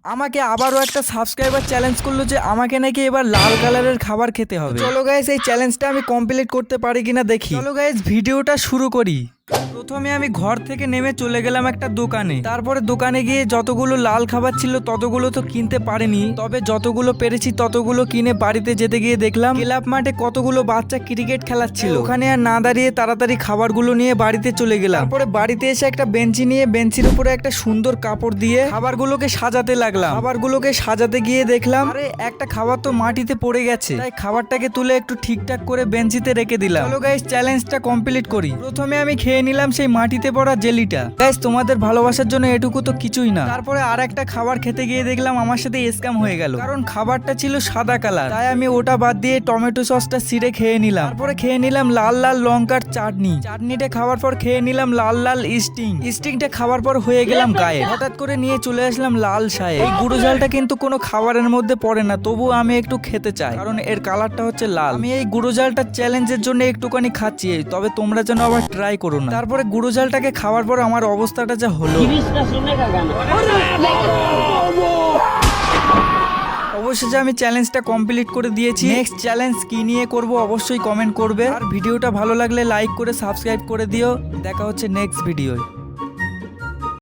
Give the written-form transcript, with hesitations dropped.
আমাকে আবারও একটা সাবস্ক্রাইবার চ্যালেঞ্জ করলো যে আমাকে নাকি এবার লাল কালারের খাবার খেতে হবে। চলো গাইস এই চ্যালেঞ্জটা আমি কমপ্লিট করতে পারি কিনা দেখি। চলো গাইস ভিডিওটা শুরু করি। প্রথমে আমি ঘর থেকে নেমে চলে গেলাম একটা দোকানে। তারপরে দোকানে গিয়ে যতগুলো লাল খাবার ছিল ততগুলো তো কিনতে পারিনি, তবে যতগুলো পেরেছি ততগুলো কিনে বাড়িতে যেতে গিয়ে দেখলাম ক্লাব মাঠে কতগুলো বাচ্চা ক্রিকেট খেলাচ্ছিল। ওখানে আর না দাঁড়িয়ে তাড়াতাড়ি খাবারগুলো নিয়ে বাড়িতে চলে গেলাম। তারপরে বাড়িতে এসে একটা বেঞ্চি নিয়ে বেঞ্চির উপরে একটা সুন্দর কাপড় দিয়ে খাবারগুলোকে সাজাতে লাগলাম। খাবারগুলোকে সাজাতে গিয়ে দেখলাম আরে একটা খাবার তো মাটিতে পড়ে গেছে, তাই খাবারটাকে তুলে একটু ঠিকঠাক করে বেঞ্চিতে রেখে দিলাম। চলো গাইস চ্যালেঞ্জটা কমপ্লিট করি। প্রথমে আমি খেয়ে নিলাম সেই মাটিতে পড়া জেলিটা। গাইস তোমাদের ভালোবাসার জন্য এটুকু তো কিছুই না। তারপরে আর একটা খাবার খেতে গিয়ে দেখলাম আমার সাথে স্ক্যাম হয়ে গেল, কারণ খাবারটা ছিল সাদা কালার, তাই আমি ওটা বাদ দিয়ে টমেটো সসটা ছিঁড়ে খেয়ে নিলাম। তারপরে খেয়ে নিলাম লাল লাল লঙ্কার চাটনি। চাটনিটা খাওয়ার পর খেয়ে নিলাম লাল লাল স্টিংটা খাওয়ার পর হয়ে গেলাম গায়ে। হঠাৎ করে নিয়ে চলে আসলাম লাল শায়ে। এই গুঁড়ো ঝালটা কিন্তু কোনো খাবারের মধ্যে পড়ে না, তবু আমি একটু খেতে চাই কারণ এর কালারটা হচ্ছে লাল। আমি এই গুঁড়ো ঝালটা চ্যালেঞ্জের জন্য একটুখানি খাচ্ছি, তবে তোমরা যেন আবার ট্রাই করো না। তারপরে গুঁড়ো ঝালটাকে খাওয়ার পর আমার অবস্থাটা যা হলো। অবশেষে আমি চ্যালেঞ্জটা কমপ্লিট করে দিয়েছি। নেক্সট চ্যালেঞ্জ কি নিয়ে করব অবশ্যই কমেন্ট করবে, আর ভিডিওটা ভালো লাগলে লাইক করে সাবস্ক্রাইব করে দিও। দেখা হচ্ছে নেক্সট ভিডিওয়।